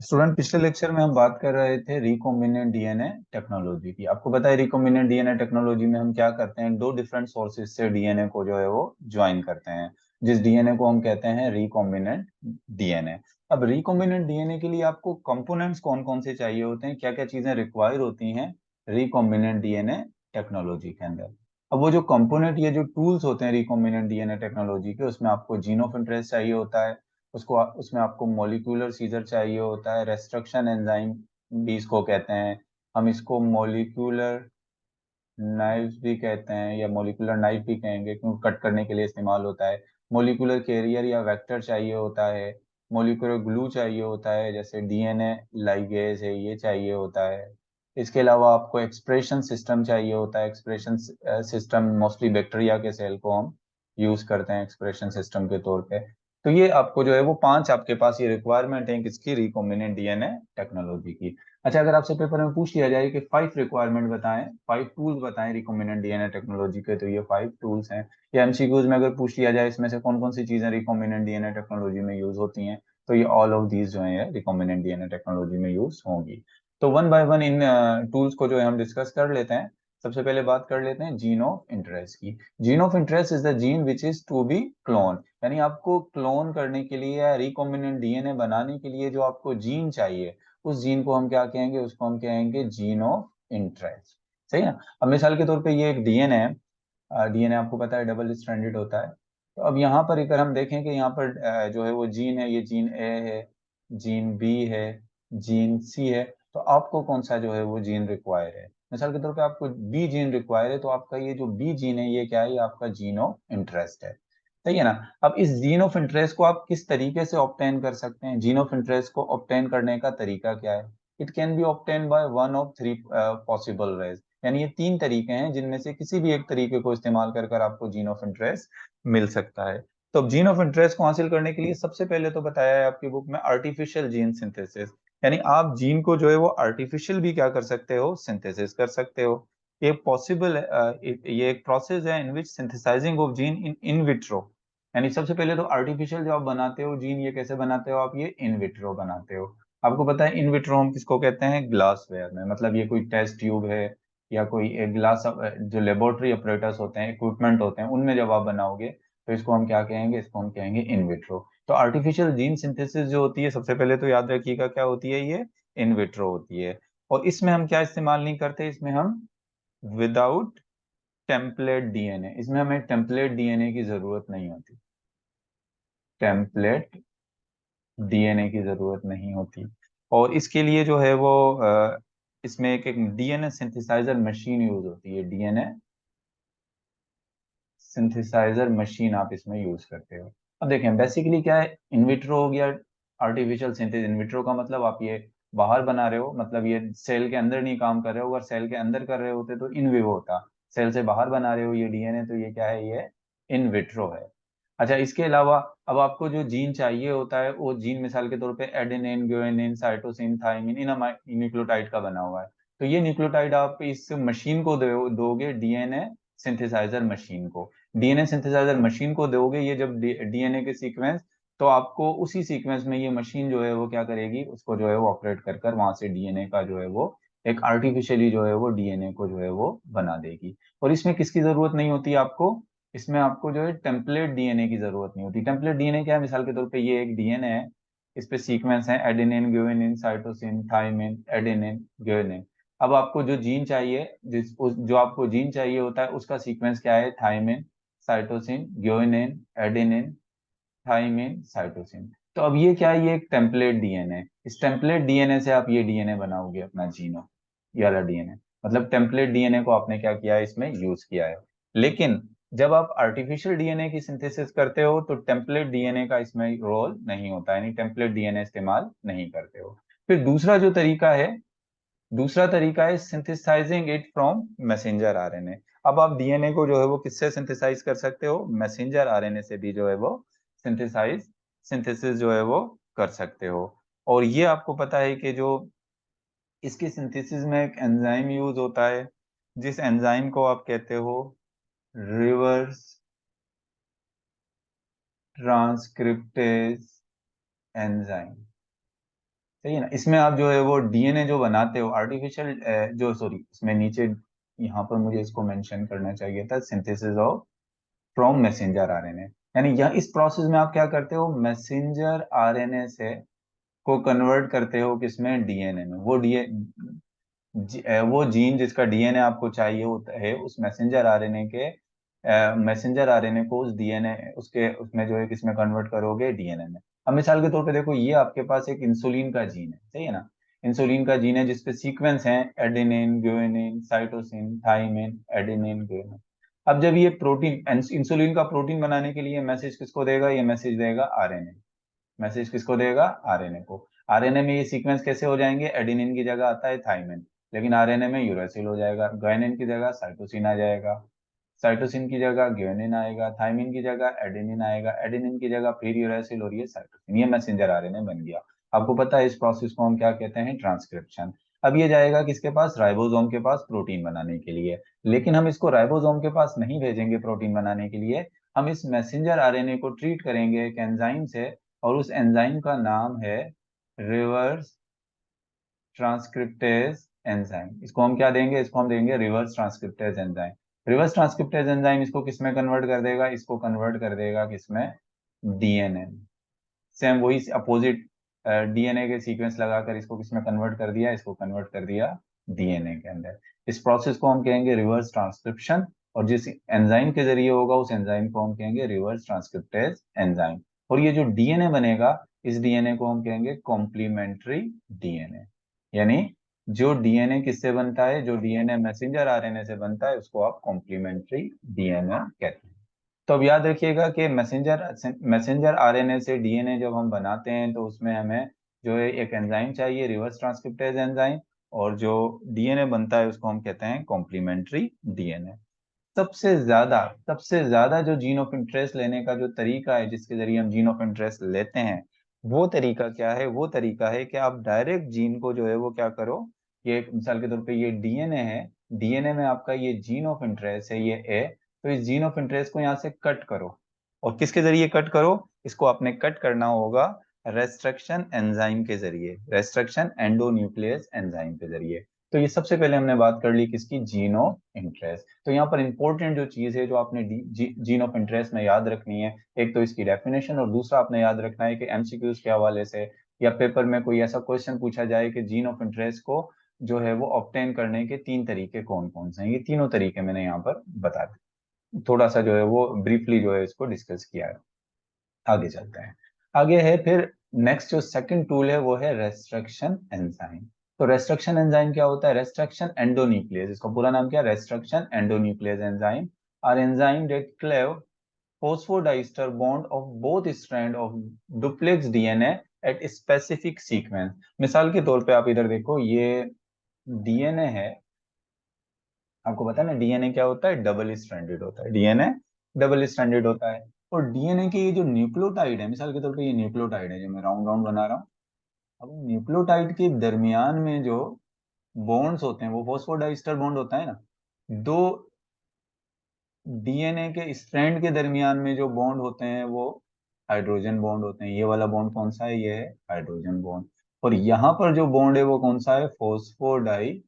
Student, पिछले lecture में हम बात कर रहे थे रिकॉम्बिनेंट डीएनए टेक्नोलॉजी की। आपको पता है रिकॉम्बिनेंट डीएनए टेक्नोलॉजी में हम क्या करते हैं, दो डिफरेंट सोर्सेज से डीएनए को जो है वो ज्वाइन करते हैं, जिस डीएनए को हम कहते हैं रिकॉम्बिनेंट डीएनए। अब रिकॉम्बिनेंट डीएनए के लिए आपको कंपोनेंट्स कौन कौन से चाहिए होते हैं, क्या क्या चीजें रिक्वायर होती हैं रिकॉम्बिनेंट डीएनए टेक्नोलॉजी के अंदर। अब वो जो कंपोनेंट, ये जो टूल्स होते हैं रिकॉम्बिनेंट डीएनए टेक्नोलॉजी के, उसमें आपको जीन ऑफ इंटरेस्ट चाहिए होता है, उसमें आपको मॉलिक्यूलर सीजर चाहिए होता है, रेस्ट्रक्शन एंजाइम भी इसको कहते हैं। हम इसको मॉलिक्यूलर नाइफ भी कहते हैं, या मॉलिक्यूलर नाइफ भी कहेंगे क्योंकि कट करने के लिए इस्तेमाल होता है। मॉलिक्यूलर कैरियर या वेक्टर चाहिए होता है। मॉलिक्यूलर ग्लू चाहिए होता है, जैसे डीएनए लाइगेज है, ये चाहिए होता है। इसके अलावा आपको एक्सप्रेशन सिस्टम चाहिए होता है। एक्सप्रेशन सिस्टम मोस्टली बैक्टीरिया के सेल को हम यूज करते हैं एक्सप्रेशन सिस्टम के तौर पे। तो ये आपको जो है वो पांच आपके पास ये रिक्वायरमेंट है किसकी, रिकॉम्बिनेंट डीएनए टेक्नोलॉजी की। अच्छा, अगर आपसे पेपर में पूछ लिया जाए कि फाइव रिक्वायरमेंट बताएं, फाइव टूल्स बताएं रिकॉम्बिनेंट डीएनए टेक्नोलॉजी के, तो ये फाइव टूल्स हैं। या एमसीक्यूज में अगर पूछ लिया जाए इसमें से कौन कौन सी चीजें रिकॉम्बिनेंट डीएनए टेक्नोलॉजी में यूज होती हैं, तो ये ऑल ऑफ दीज जो है रिकॉम्बिनेंट डीएनए टेक्नोलॉजी में यूज होंगी। तो one by one in tools को जो है हम डिस्कस कर लेते हैं। सबसे पहले बात कर लेते हैं जीन ऑफ इंटरेस्ट की। Gene of interest is the gene which is to be clone, यानी आपको क्लोन करने के लिए या रिकॉम्बिनेंट डीएनए बनाने के लिए जो आपको जीन चाहिए, उस जीन को हम क्या कहेंगे, उसको हम कहेंगे जीन ऑफ इंटरेस्ट। सही है। अब मिसाल के तौर पे ये एक डीएनए है। डीएनए आपको पता है डबल स्ट्रैंडेड होता है। तो अब यहाँ पर अगर हम देखें कि यहाँ पर जो है वो जीन है, ये जीन ए है, जीन बी है, जीन सी है, तो आपको कौन सा जो है वो जीन रिक्वायर है। मिसाल के तौर पे आपको बी जीन रिक्वायर है, तो आपका ये जो बी जीन है ये क्या है, ये आपका जीन ऑफ इंटरेस्ट है। सही है ना। अब इस जीन ऑफ इंटरेस्ट को आप किस तरीके से ऑब्टेन कर सकते हैं, जीन ऑफ इंटरेस्ट को ऑब्टेन करने का तरीका क्या है। It can be obtain by one of three possible ways, यानी ये तीन तरीके हैं जिनमें से किसी भी एक तरीके को इस्तेमाल कर कर आपको जीन ऑफ इंटरेस्ट मिल सकता है। तो अब जीन ऑफ इंटरेस्ट को हासिल करने के लिए सबसे पहले तो बताया है आपकी बुक में आर्टिफिशियल जीन सिंथेसिस, यानी आप जीन को जो है वो आर्टिफिशियल भी क्या कर सकते हो, सिंथेसिस कर सकते हो। ये पॉसिबल ये एक प्रोसेस है in which synthesizing of gene in in vitro, यानी सबसे पहले तो आर्टिफिशियल जो आप बनाते हो जीन, ये कैसे बनाते हो आप, ये इन विट्रो बनाते हो। आपको पता है इन विट्रो हम किसको कहते हैं, ग्लासवेयर में, मतलब ये कोई टेस्ट ट्यूब है या कोई एक ग्लास, जो लेबोरेटरी ऑपरेटर्स होते हैं, इक्विपमेंट होते हैं, उनमें जब आप बनाओगे तो इसको हम क्या कहेंगे, इसको हम कहेंगे इन विट्रो। तो आर्टिफिशियल जीन सिंथेसिस जो होती है, सबसे पहले तो याद रखिएगा क्या होती है, ये इन विट्रो होती है। और इसमें हम क्या इस्तेमाल नहीं करते, इसमें हम विदाउट टेम्पलेट डीएनए, इसमें हमें टेम्पलेट डीएनए की जरूरत नहीं होती, टेम्पलेट डीएनए की जरूरत नहीं होती। और इसके लिए जो है वो इसमें एक डीएनए सिंथेसाइजर मशीन यूज होती है, डीएनए सिंथेसाइजर मशीन आप इसमें यूज करते हो। अब देखें बेसिकली क्या है, इनविट्रो हो गया आर्टिफिशियल सिंथेसिस। इनविट्रो का मतलब आप ये बाहर बना रहे हो, मतलब ये सेल के अंदर नहीं काम कर रहे हो। अगर सेल के अंदर कर रहे होते तो इन विवो होता, सेल से बाहर बना रहे हो ये डीएनए, तो ये क्या है, ये इन विट्रो है। अच्छा, इसके अलावा अब आपको जो जीन चाहिए होता है, वो जीन मिसाल के तौर पे एडेनिन, गुआनिन, साइटोसिन, थाइमिन, इन न्यूक्लियोटाइड का बना हुआ है। तो ये न्यूक्लियोटाइड आप इस मशीन को दोगे, डीएनए सिंथेसाइजर मशीन को। डीएनए सिंथेसाइजर मशीन को दोगे, ये जब डीएनए के सीक्वेंस, तो आपको उसी सीक्वेंस में ये मशीन जो है वो क्या करेगी, उसको जो है वो ऑपरेट कर कर वहां से डीएनए का जो है वो एक आर्टिफिशियली जो है वो डीएनए को जो है वो बना देगी। और इसमें किसकी जरूरत नहीं होती आपको, इसमें आपको जो है टेम्पलेट डीएनए की जरूरत नहीं होती। टेम्पलेट डीएनए क्या है, मिसाल के तौर पे ये एक डीएनए है, इस पे सीक्वेंस है adenine, guanine, cytosine, thymine, adenine, guanine. अब आपको जो जीन चाहिए, जो आपको जीन चाहिए होता है, उसका सीक्वेंस क्या है, thymine, cytosine, guanine, adenine, thymine, cytosine. तो अब ये क्या है, ये एक टेम्पलेट डीएनए। इस टेम्पलेट डीएनए से आप ये डीएनए बनाओगे अपना जीनोम, ये वाला डीएनए। मतलब टेम्पलेट डीएनए को आपने क्या किया है, इसमें यूज किया है। लेकिन जब आप आर्टिफिशियल डीएनए की सिंथेसिस करते हो तो टेम्पलेट डीएनए का इसमें रोल नहीं होता, यानी टेम्पलेट डीएनए इस्तेमाल नहीं करते हो। फिर दूसरा जो तरीका है, दूसरा तरीका है synthesising it from messenger RNA. अब आप डीएनए को जो है वो किससे सिंथेसाइज कर सकते हो, मैसेंजर आरएनए से भी जो है वो सिंथेसाइज सिंथेसिस जो है वो कर सकते हो। और ये आपको पता है कि जो इसकी सिंथेसिस में एक एंजाइम यूज होता है, जिस एंजाइम को आप कहते हो रिवर्स ट्रांसक्रिप्टेज एंजाइम। सही है ना। इसमें आप जो है वो डीएनए जो बनाते हो आर्टिफिशियल जो सॉरी इसमें नीचे यहाँ पर मुझे इसको मेंशन करना चाहिए था, synthesis of from messenger RNA. यानी यह इस प्रोसेस में आप क्या करते हो, मैसेंजर आरएनए से को कन्वर्ट करते हो किसमें, डीएनए में। वो जीन जिसका डीएनए आपको चाहिए होता है उस मैसेंजर आरएनए को उस डीएनए उसके उसमें जो है किसमें कन्वर्ट करोगे, डीएनए में। अब मिसाल के तौर पे देखो, ये आपके पास एक इंसुलिन का जीन है, सही है ना। इंसुलिन का जीन है जिसपे सीक्वेंस है adenine, guanine, cytosine, thymine, adenine, guanine. अब जब ये प्रोटीन इंसुलिन का प्रोटीन बनाने के लिए मैसेज किसको देगा, ये मैसेज देगा आरएनए। मैसेज किसको देगा, आरएनए को। आरएनए में ये सीक्वेंस कैसे हो जाएंगे, एडेनिन की जगह आता है थाइमिन, लेकिन आरएनए में यूरासिल हो जाएगा। ग्वानिन की जगह साइटोसिन आ जाएगा, साइटोसिन की जगह ग्वानिन आएगा, थाइमिन की जगह एडेनिन आएगा, एडेनिन की जगह फिर यूरासिल और ये साइटोसिन। ये मैसेंजर आरएनए बन गया। आपको पता है इस प्रोसेस को हम क्या कहते हैं, ट्रांसक्रिप्शन। अब ये जाएगा किसके पास, राइबोसोम के पास प्रोटीन बनाने के लिए। लेकिन हम इसको राइबोसोम के पास नहीं भेजेंगे प्रोटीन बनाने के लिए, हम इस मैसेंजर आरएनए को ट्रीट करेंगे एक एंजाइम से, और उस एंजाइम का नाम है रिवर्स ट्रांसक्रिप्टेज एंजाइम। इसको हम क्या देंगे, इसको हम देंगे reverse transcriptase enzyme. Reverse transcriptase enzyme इसको किसमें कन्वर्ट कर देगा, इसको कन्वर्ट कर देगा किसमें, डीएनए। सेम वही अपोजिट डीएनए के सीक्वेंस लगाकर इसको किसमें कन्वर्ट कर दिया, इसको कन्वर्ट कर दिया डीएनए के अंदर। इस प्रोसेस को हम कहेंगे रिवर्स ट्रांसक्रिप्शन, और जिस एंजाइम के जरिए होगा उस एंजाइम को हम कहेंगे रिवर्स ट्रांसक्रिप्टेज एंजाइम। और ये जो डीएनए बनेगा, इस डीएनए को हम कहेंगे कॉम्प्लीमेंट्री डीएनए। यानी जो डीएनए किससे बनता है, जो डीएनए मैसेंजर आरएनए से बनता है उसको आप कॉम्प्लीमेंट्री डीएनए कहते हैं। तो अब याद रखिएगा कि मैसेंजर आरएनए से डीएनए जब हम बनाते हैं तो उसमें हमें जो है एक एंजाइम चाहिए, रिवर्स ट्रांसक्रिप्टेज एंजाइम। और जो डीएनए बनता है उसको हम कहते हैं कॉम्प्लीमेंट्री डीएनए। सबसे ज्यादा जो जीन ऑफ इंटरेस्ट लेने का जो तरीका है, जिसके जरिए हम जीन ऑफ इंटरेस्ट लेते हैं, वो तरीका क्या है, वो तरीका है कि आप डायरेक्ट जीन को जो है वो क्या करो। ये मिसाल के तौर पे ये डीएनए है, डीएनए में आपका ये जीन ऑफ इंटरेस्ट है, ये ए। तो इस जीन ऑफ इंटरेस्ट को यहाँ से कट करो। और किसके जरिए कट करो, इसको आपने कट करना होगा रेस्ट्रक्शन एंजाइम के जरिए, रेस्ट्रक्शन एंडोन्यूक्लियस एंजाइम के जरिए। तो ये सबसे पहले हमने बात कर ली किसकी, जीन ऑफ इंटरेस्ट। तो यहाँ पर इंपॉर्टेंट जो चीज है जो आपने जीन ऑफ इंटरेस्ट में याद रखनी है, एक तो इसकी डेफिनेशन, और दूसरा आपने याद रखना है कि एमसीक्यूज के हवाले से या पेपर में कोई ऐसा क्वेश्चन पूछा जाए कि जीन ऑफ इंटरेस्ट को जो है वो ऑब्टेन करने के तीन तरीके कौन कौन से हैं। ये तीनों तरीके मैंने यहाँ पर बता दिए, थोड़ा सा जो है वो ब्रीफली जो है इसको डिस्कस किया है। आगे चलते हैं। आगे है फिर नेक्स्ट जो सेकंड टूल है वो है रेस्ट्रक्शन एंजाइम। तो रेस्ट्रक्शन एंजाइम क्या होता है, रेस्ट्रक्शन एंडोन्यूक्लियस, इसका पूरा नाम क्या है, restriction endonuclease enzyme or enzyme that cleave phosphodiester bond of both strand of duplex DNA at specific sequence। मिसाल के तौर पे आप इधर देखो, ये डीएनए है। आपको पता है ना डीएनए क्या होता है, डबल स्ट्रैंडेड होता है, डीएनए डबल स्ट्रैंडेड होता है। और डीएनए के ये जो न्यूक्लियोटाइड है, मिसाल के तौर पे ये न्यूक्लियोटाइड है जो मैं राउंड राउंड बना रहा हूँ। अब न्यूक्लियोटाइड के दरमियान में जो बॉन्ड्स होते हैं वो फॉस्फोडाइस्टर बॉन्ड होता है ना। दो डीएनए के स्ट्रैंड के दरमियान में जो बॉन्ड होते हैं वो हाइड्रोजन बॉन्ड होते हैं। ये वाला बॉन्ड कौन सा है, ये है हाइड्रोजन बॉन्ड। और यहाँ पर जो बॉन्ड है वो कौन सा है, फॉस्फोडाई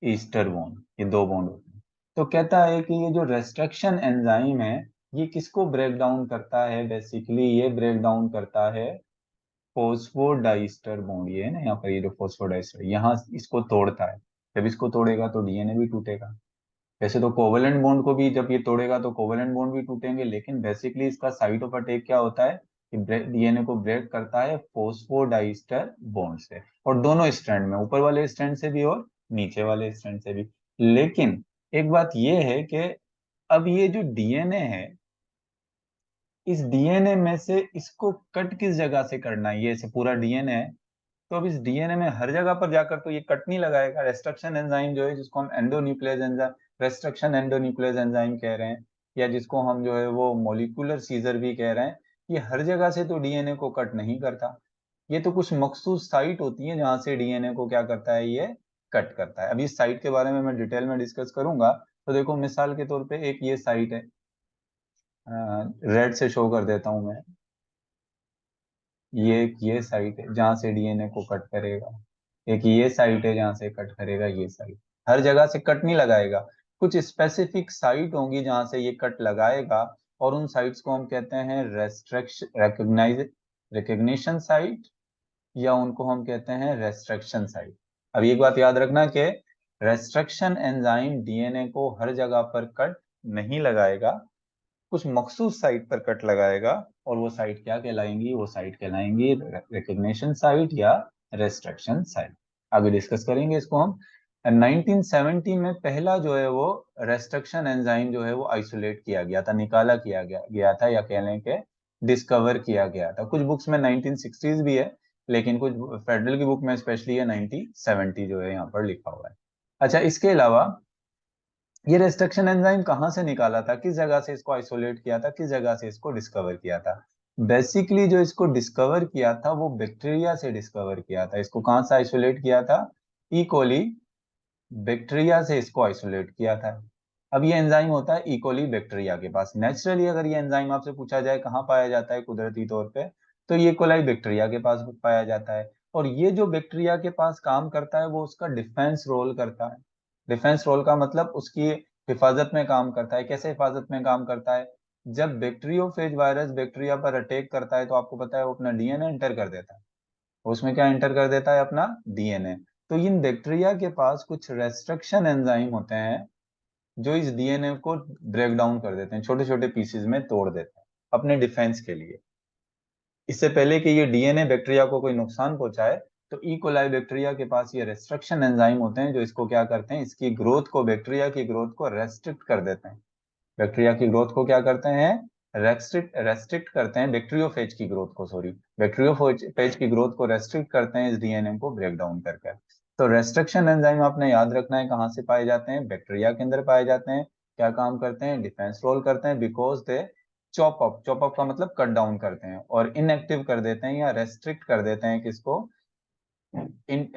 ईस्टर बॉन्ड। ये दो बॉन्ड होते हैं। तो कहता है कि ये जो रेस्ट्रक्शन एंजाइम है, ये किसको ब्रेक डाउन करता है, बेसिकली ये ब्रेक डाउन करता है फॉस्फोडाइस्टर बॉन्ड। ये है ना यहाँ पर, ये जो फॉस्फोडाइस्टर यहाँ इसको तोड़ता है। जब इसको तोड़ेगा तो डीएनए भी टूटेगा। वैसे तो कोवलेंट बॉन्ड को भी जब ये तोड़ेगा तो कोवलेंट बॉन्ड भी टूटेंगे, लेकिन बेसिकली इसका साइट ऑफ अटैक क्या होता है कि डीएनए को ब्रेक करता है फॉस्फोडाइस्टर बॉन्ड से, और दोनों स्ट्रैंड में, ऊपर वाले स्ट्रैंड से भी और नीचे वाले स्ट्रैंड से भी। लेकिन एक बात ये है कि अब ये जो डीएनए है, इस डीएनए में से इसको कट किस जगह से करना है, ये ऐसे पूरा डीएनए है। तो अब इस डीएनए में हर जगह पर जाकर तो ये कट नहीं लगाएगा। रेस्ट्रक्शन एंजाइम जो है जिसको हम एंडोन्यूक्लियस एंजाइम, रेस्ट्रक्शन एंडोन्यूक्लियस एंजाइम कह रहे हैं, या जिसको हम जो है वो मोलिकुलर सीजर भी कह रहे हैं, ये हर जगह से तो डीएनए को कट नहीं करता। ये तो कुछ मखसूस साइट होती है जहां से डीएनए को क्या करता है, ये कट करता है। अभी इस साइट के बारे में मैं डिटेल में डिस्कस करूंगा। तो देखो मिसाल के तौर पे एक ये साइट है, रेड से शो कर देता हूं मैं। ये साइट है जहाँ से डीएनए को कट करेगा, एक ये साइट है जहाँ से कट करेगा, ये साइट। हर जगह से कट नहीं लगाएगा, कुछ स्पेसिफिक साइट होंगी जहाँ से ये कट लगाएगा, और उन साइट्स को हम कहते हैं रेस्ट्रिक्शन रिकग्निशन साइट, या उनको हम कहते हैं रेस्ट्रिक्शन साइट। अब एक बात याद रखना कि रेस्ट्रिक्शन एंजाइम डीएनए को हर जगह पर कट नहीं लगाएगा, कुछ मखसूस साइट पर कट लगाएगा, और वो साइट क्या कहलाएंगी, वो साइट कहलाएंगी रिकग्निशन साइट या रेस्ट्रिक्शन साइट। आगे डिस्कस करेंगे इसको हम। 1970 में पहला जो है वो रेस्ट्रिक्शन एंजाइम जो है वो आइसोलेट किया गया था, निकाला गया था, या कह लें कि डिस्कवर किया गया था। कुछ बुक्स में 1960s भी है, लेकिन कुछ फेडरल की बुक में स्पेशली है 1970 जो है यहाँ पर लिखा हुआ है। अच्छा, इसके अलावा ये रेस्ट्रिक्शन एंजाइम कहाँ से निकाला था, किस जगह से इसको आइसोलेट किया था, किस जगह से इसको डिस्कवर किया था? बेसिकली जो इसको डिस्कवर किया था वो बैक्टीरिया से डिस्कवर किया था। इसको कहाँ से आइसोलेट किया था? ई कोली बैक्टीरिया से इसको आइसोलेट किया था। अब ये एंजाइम होता है ई कोली बैक्टीरिया के पास। नेचुरली अगर ये एंजाइम आपसे पूछा जाए कहाँ पाया जाता है कुदरती तौर पे, तो ये कोलाई बैक्टीरिया के पास पाया जाता है। और ये जो बैक्टीरिया के पास काम करता है वो उसका डिफेंस रोल करता है। डिफेंस रोल का मतलब उसकी हिफाजत में काम करता है। कैसे हिफाजत में काम करता है? जब बैक्टीरियोफेज वायरस बैक्टीरिया पर अटैक करता है तो आपको पता है वो अपना डीएनए एंटर कर देता है। उसमें क्या एंटर कर देता है? अपना डीएनए। तो इन बैक्टीरिया के पास कुछ रेस्ट्रिक्शन एंजाइम होते हैं जो इस डीएनए को ब्रेक डाउन कर देते हैं, छोटे छोटे पीसेस में तोड़ देते हैं अपने डिफेंस के लिए। इससे पहले कि ये डीएनए बैक्टीरिया को कोई नुकसान पहुंचाए, तो ई कोलाई बैक्टीरिया के पास ये रेस्ट्रिक्शन एंजाइम होते हैं जो इसको क्या करते हैं, इसकी ग्रोथ को, बैक्टीरिया की ग्रोथ को रेस्ट्रिक्ट कर देते हैं। बैक्टीरिया की ग्रोथ को क्या करते हैं? रेस्ट्रिक्ट रेस्ट्रिक्ट करते हैं, बैक्टीरियोफेज की ग्रोथ को, सॉरी, बैक्टीरियोफेज की ग्रोथ को रेस्ट्रिक्ट करते हैं इस डीएनए को ब्रेक डाउन करके। तो रेस्ट्रिक्शन एंजाइम आपने याद रखना है कहाँ से पाए जाते हैं? बैक्टीरिया के अंदर पाए जाते हैं। क्या काम करते हैं? डिफेंस रोल करते हैं, बिकॉज दे चॉप अप का मतलब कट डाउन करते हैं, और इनएक्टिव कर देते हैं या रेस्ट्रिक्ट कर देते हैं किसको? इन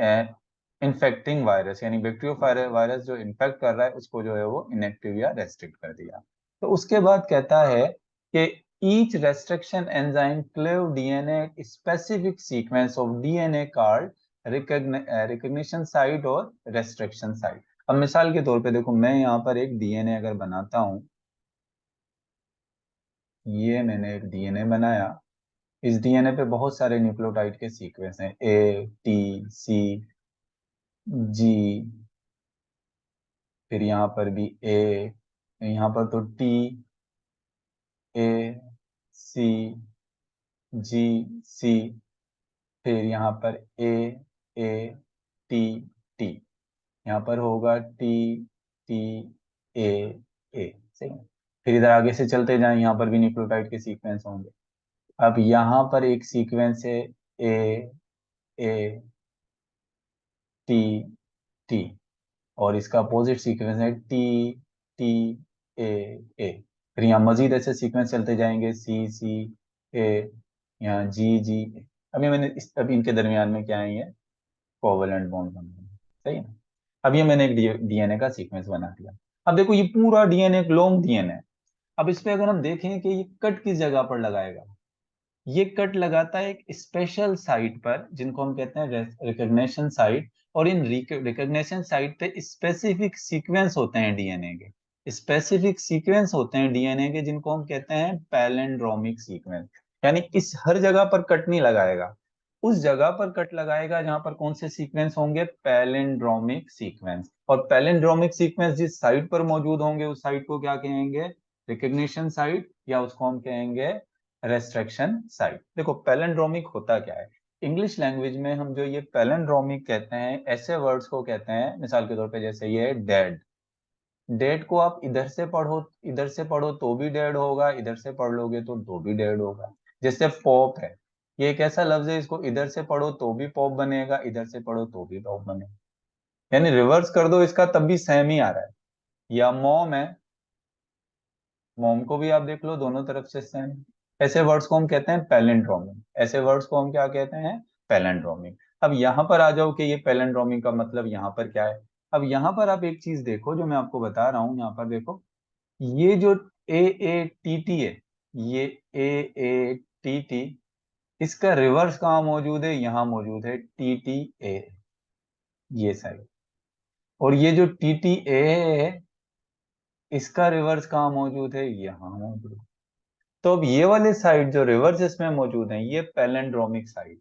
इन्फेक्टिंग वायरस, यानी बैक्टीरियो वायरस जो इन्फेक्ट कर रहा है उसको जो है वो इनएक्टिव या रेस्ट्रिक्ट कर दिया। तो उसके बाद कहता है कि each restriction enzyme cleave DNA specific sequence of DNA called recognition site और रेस्ट्रिक्शन साइट। अब मिसाल के तौर पे देखो, मैं यहाँ पर एक डीएनए अगर बनाता हूँ, ये मैंने एक डीएनए बनाया। इस डीएनए पे बहुत सारे न्यूक्लियोटाइड के सीक्वेंस हैं, ए, टी, सी, जी, फिर यहाँ पर भी ए, यहाँ पर तो टी, ए, सी, जी, सी, फिर यहाँ पर ए, टी, टी, यहाँ पर होगा टी, टी, ए, ए। सही है। फिर इधर आगे से चलते जाएं, यहाँ पर भी न्यूक्लियोटाइड के सीक्वेंस होंगे। अब यहाँ पर एक सीक्वेंस है ए, ए, टी, टी, और इसका अपोजिट सीक्वेंस है टी, टी, ए, ए। फिर यहाँ मजीद ऐसे सीक्वेंस चलते जाएंगे, सी, सी, ए, यहाँ जी, जी, ए। अभी इनके दरमियान में क्या है? ये कोवलेंट बॉन्ड बन रहे हैं। सही है ना? अब ये मैंने एक डीएनए का सीक्वेंस बना दिया। अब देखो ये पूरा डीएनए एक लॉन्ग डीएनए। अब इस पे अगर हम देखें कि ये कट किस जगह पर लगाएगा, ये कट लगाता है एक स्पेशल साइट पर जिनको हम कहते हैं रिकग्निशन साइट। और इन रिकग्निशन साइट पे स्पेसिफिक सीक्वेंस होते हैं डीएनए के, स्पेसिफिक सीक्वेंस होते हैं डीएनए के जिनको हम कहते हैं पैलिंड्रोमिक सीक्वेंस। यानी इस हर जगह पर कट नहीं लगाएगा, उस जगह पर कट लगाएगा जहां पर कौन से सीक्वेंस होंगे? Palindromic sequence. और पैलिंड्रोमिक सीक्वेंस जिस साइट पर मौजूद होंगे उस साइट को क्या कहेंगे? रिकग्निशन साइट, या उसको हम कहेंगे रेस्ट्रिक्शन साइट। देखो पैलिंड्रोमिक होता क्या है? इंग्लिश लैंग्वेज में हम जो ये पैलिंड्रोमिक कहते हैं, ऐसे वर्ड्स को कहते हैं, मिसाल के तौर पे जैसे ये डेड। डेड को आप इधर से पढ़ो तो भी डेड होगा, इधर से पढ़ लोगे तो भी डेड होगा। जैसे पॉप है, ये एक ऐसा लफ्ज है, इसको इधर से पढ़ो तो भी पॉप बनेगा, इधर से पढ़ो तो भी पॉप बनेगा। यानी रिवर्स कर दो इसका तब भी सेम ही आ रहा है। या मॉम है, मॉम को भी आप देख लो दोनों तरफ से सेम। ऐसे वर्ड्स को हम कहते हैं पैलिंड्रोमिक, ऐसे वर्ड्स को हम क्या कहते हैं? पैलिंड्रोमिक। अब यहाँ पर आ जाओ कि ये पैलिंड्रोमिक का मतलब यहाँ पर क्या है। अब यहाँ पर आप एक चीज देखो जो मैं आपको बता रहा हूँ, यहाँ पर देखो, ये जो ए, ए, टी, टी है, ये ए, ए, टी, टी, इसका रिवर्स कहाँ मौजूद है, यहाँ मौजूद है TTA, ये साइड। और ये जो TTA है, इसका रिवर्स कहाँ मौजूद है, यहाँ मौजूद है। तो अब ये वाले साइड जो रिवर्स इसमें मौजूद है, ये पैलेंड्रोमिक साइड।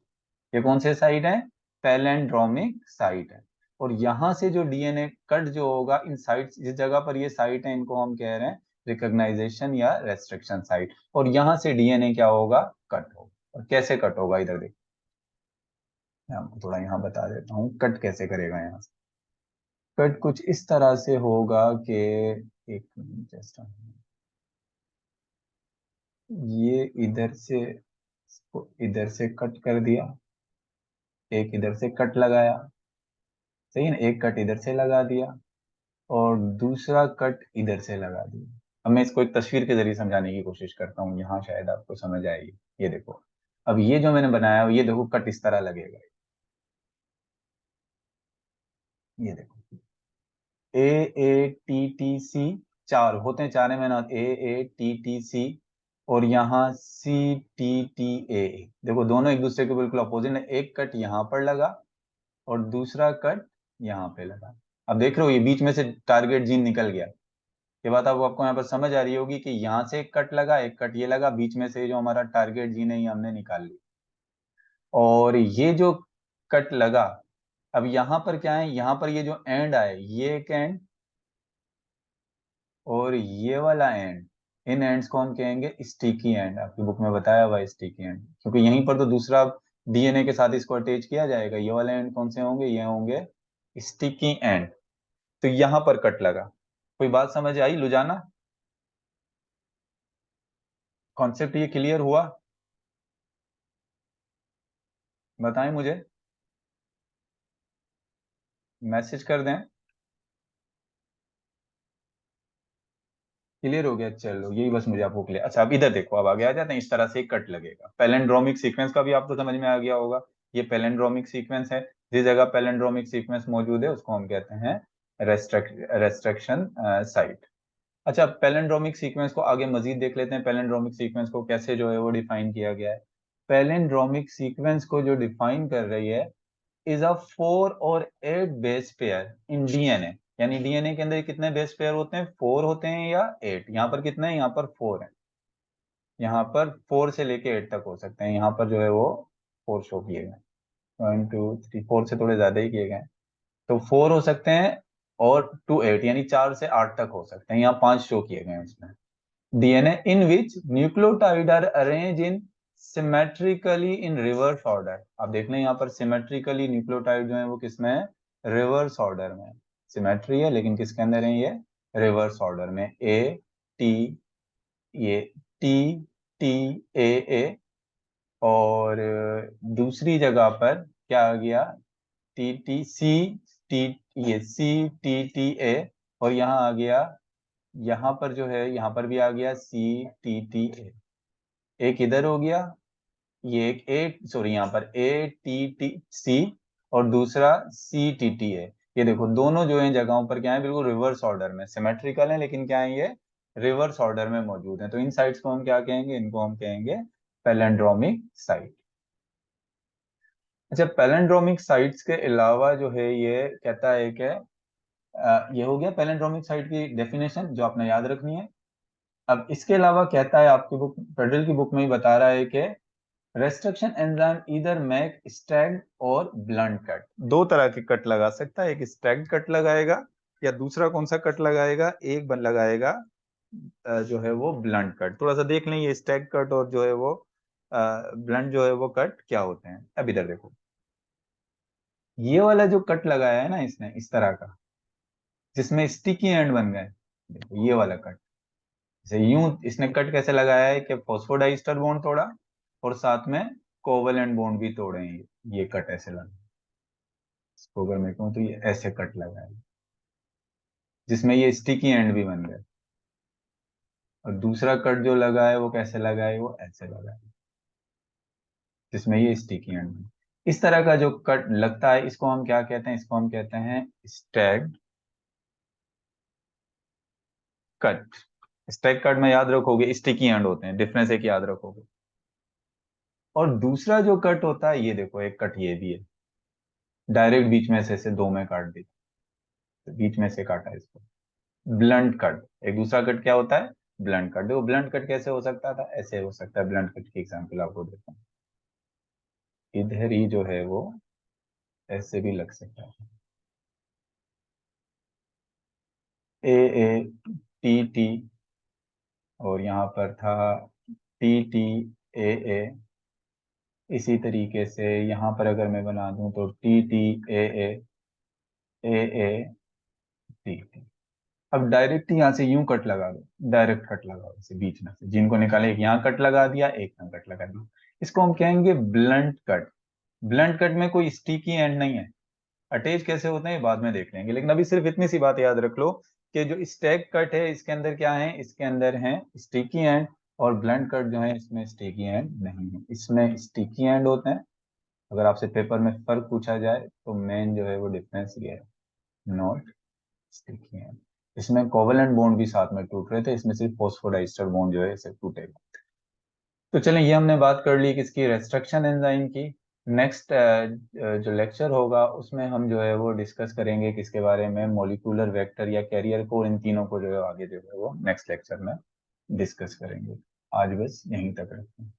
ये कौन से साइड है, पैलेंड्रोमिक साइट है। और यहां से जो DNA कट जो होगा, इन साइट, जिस जगह पर ये साइट है, इनको हम कह रहे हैं रिकॉग्नाइजेशन या रेस्ट्रिक्शन साइट। और यहां से DNA क्या होगा, कट होगा। और कैसे कट होगा, इधर देखिए, मैं आपको थोड़ा यहाँ बता देता हूँ कट कैसे करेगा यहाँ से। कट कुछ इस तरह से होगा कि, एक मिनट, जस्ट ये इधर से, इसको इधर से कट कर दिया, एक इधर से कट लगाया, सही है ना, एक कट इधर से लगा दिया, और दूसरा कट इधर से लगा दिया। अब मैं इसको एक तस्वीर के जरिए समझाने की कोशिश करता हूँ, यहाँ शायद आपको समझ आएगी। ये देखो, अब ये जो मैंने बनाया, ये देखो कट इस तरह लगेगा। ये देखो, AATTC, चार होते हैं, चार है, मैंने AATTC, और यहाँ CTTA। देखो दोनों एक दूसरे के बिल्कुल अपोजिट है, एक कट यहाँ पर लगा और दूसरा कट यहाँ पे लगा। अब देख रहे हो, ये बीच में से टारगेट जीन निकल गया। ये बात आपको यहाँ पर समझ आ रही होगी कि यहाँ से एक कट लगा, एक कट ये लगा, बीच में से जो हमारा टारगेट जीन है, ये हमने निकाल लिया। और ये जो कट लगा, अब यहाँ पर क्या है, यहाँ पर ये जो एंड आए, ये एक एंड और ये वाला एंड, इन एंड्स को हम कहेंगे स्टिकी एंड। आपकी बुक में बताया हुआ है स्टिकी एंड, क्योंकि यहीं पर तो दूसरा DNA के साथ इसको अटैच किया जाएगा। ये वाले एंड कौन से होंगे, ये होंगे स्टिकी एंड। तो यहाँ पर कट लगा। कोई बात समझ आई लुजाना, कॉन्सेप्ट ये क्लियर हुआ, बताएं मुझे, मैसेज कर दें। क्लियर हो गया, चलो यही बस मुझे आपको क्लियर। अच्छा, अब इधर देखो, अब आगे आ जाते हैं। इस तरह से एक कट लगेगा। पैलेंड्रोमिक सीक्वेंस का भी आपको समझ में आ गया होगा। ये पैलेंड्रोमिक सीक्वेंस है, जिस जगह पैलेंड्रोमिक सीक्वेंस मौजूद है उसको हम कहते हैं रेस्ट्रिक्शन साइट। अच्छा, पैलेंड्रोमिक सीक्वेंस को आगे मजीद देख लेते हैं। पैलेंड्रोमिक सीक्वेंस को कैसे जो है वो डिफाइन किया गया है। पैलेंड्रोमिक सीक्वेंस को जो डिफाइन कर रही है, इज अ 4 और 8 बेस पेयर इन DNA। यानी DNA के अंदर कितने बेस पेयर होते हैं, 4 होते हैं या 8। यहाँ पर कितने हैं, यहाँ पर 4 है। यहाँ पर 4 से लेके 8 तक हो सकते हैं। यहाँ पर जो है वो 4 शो किए गए, 1 2 3, 4 से थोड़े ज्यादा ही किए गए, तो 4 हो सकते हैं। और टू 8 यानी 4 से 8 तक हो सकते हैं। यहाँ 5 शो किए गए हैं उसमें। DNA in which nucleotide are arranged in symmetrically in reverse order। आप देख लें यहाँ पर सिमेट्रिकली न्यूक्लियोटाइड जो है वो किसमें है, रिवर्स ऑर्डर में। सिमेट्री है लेकिन किसके अंदर है, ये रिवर्स ऑर्डर में। टी, ये TTA। और दूसरी जगह पर क्या आ गया, TTC, टी, ये CTTA। और यहाँ आ गया, यहाँ पर जो है, यहाँ पर भी आ गया CTTA। एक इधर हो गया, ये एक सॉरी, यहाँ पर ATTC और दूसरा CTTA। ये देखो दोनों जो है जगहों पर क्या है, बिल्कुल रिवर्स ऑर्डर में, सिमेट्रिकल है लेकिन क्या है, ये रिवर्स ऑर्डर में मौजूद है। तो इन साइट्स को हम क्या कहेंगे, इनको हम कहेंगे पैलेंड्रोमिक साइट। अच्छा, पैलेंड्रोमिक साइट्स के अलावा जो है, ये कहता है कि ये हो गया पैलेंड्रोमिक साइट की डेफिनेशन जो आपने याद रखनी है। अब इसके अलावा कहता है, आपकी बुक, फेडरल की बुक में ही बता रहा है कि रेस्ट्रिक्शन एंजाइम इधर मेक स्टैग्ड और ब्लंट कट। दो तरह के कट लगा सकता है, एक स्टैग्ड कट लगाएगा, या दूसरा कौन सा कट लगाएगा, एक बन लगाएगा जो है वो ब्लंट कट। थोड़ा सा देख लें ये स्टैग्ड कट और जो है वो ब्लंट जो है वो कट क्या होते हैं। अब इधर देखो, ये वाला जो कट लगाया है ना इसने, इस तरह का, जिसमें स्टिकी एंड बन गए, देखो ये वाला कट, जैसे यूं इसने कट कैसे लगाया है कि फॉस्फोडाइस्टर बॉन्ड तोड़ा और साथ में कोवलेंट बॉन्ड भी तोड़े हैं। ये कट ऐसे लगा, इसको अगर मैं कहूँ तो ये ऐसे कट लगा है, जिसमें ये स्टिकी एंड भी बन गए। और दूसरा कट जो लगा है वो कैसे लगा है, वो ऐसे लगा है, जिसमें ये स्टिकी एंड बने। इस तरह का जो कट लगता है, इसको हम क्या कहते हैं, इसको हम कहते हैं स्टैग्ड कट। स्टैग कट में याद रखोगे स्टिकी एंड होते हैं, डिफरेंस एक याद रखोगे। और दूसरा जो कट होता है, ये देखो एक कट ये भी है, डायरेक्ट बीच में से दो में काट दी, तो बीच में से काटा इसको, ब्लंट कट। एक दूसरा कट क्या होता है, ब्लंट कट। देखो ब्लंट कट कैसे हो सकता था, ऐसे हो सकता है। ब्लंट कट की एग्जांपल आपको देता हूँ, इधर ही जो है वो ऐसे भी लग सकता है, ए ए टी टी, और यहाँ पर था टी टी ए ए। इसी तरीके से यहाँ पर अगर मैं बना दूं तो T T A A A A T T. अब डायरेक्ट यहाँ से यूं कट लगा दो, डायरेक्ट कट लगाओ इसे बीच में से, जिनको निकाले एक यहाँ कट लगा दिया, एक यहाँ कट लगा दिया, इसको हम कहेंगे ब्लंट कट। ब्लंट कट में कोई स्टिकी एंड नहीं है। अटैच कैसे होते हैं ये बाद में देख लेंगे, लेकिन अभी सिर्फ इतनी सी बात याद रख लो कि जो स्टैक कट है इसके अंदर क्या है, इसके अंदर है स्टिकी एंड, और ब्लंट कट जो है इसमें स्टिकी एंड नहीं है, इसमें स्टिकी एंड होते हैं। अगर आपसे पेपर में फर्क पूछा जाए तो मेन जो है वो डिफरेंस ये है, नॉट स्टिकी एंड। इसमें कोवलेंट बॉन्ड भी साथ में टूट रहे थे, इसमें सिर्फ फॉस्फोडाइस्टर बॉन्ड जो है इसे टूटेगा। तो चलें, ये हमने बात कर ली किसकी, रेस्ट्रक्शन एंजाइम की। नेक्स्ट जो लेक्चर होगा उसमें हम जो है वो डिस्कस करेंगे किसके बारे में, मॉलिक्यूलर वेक्टर या कैरियर को, इन तीनों को जो है आगे जो है वो नेक्स्ट लेक्चर में डिस्कस करेंगे। आज बस यहीं तक रखते हैं।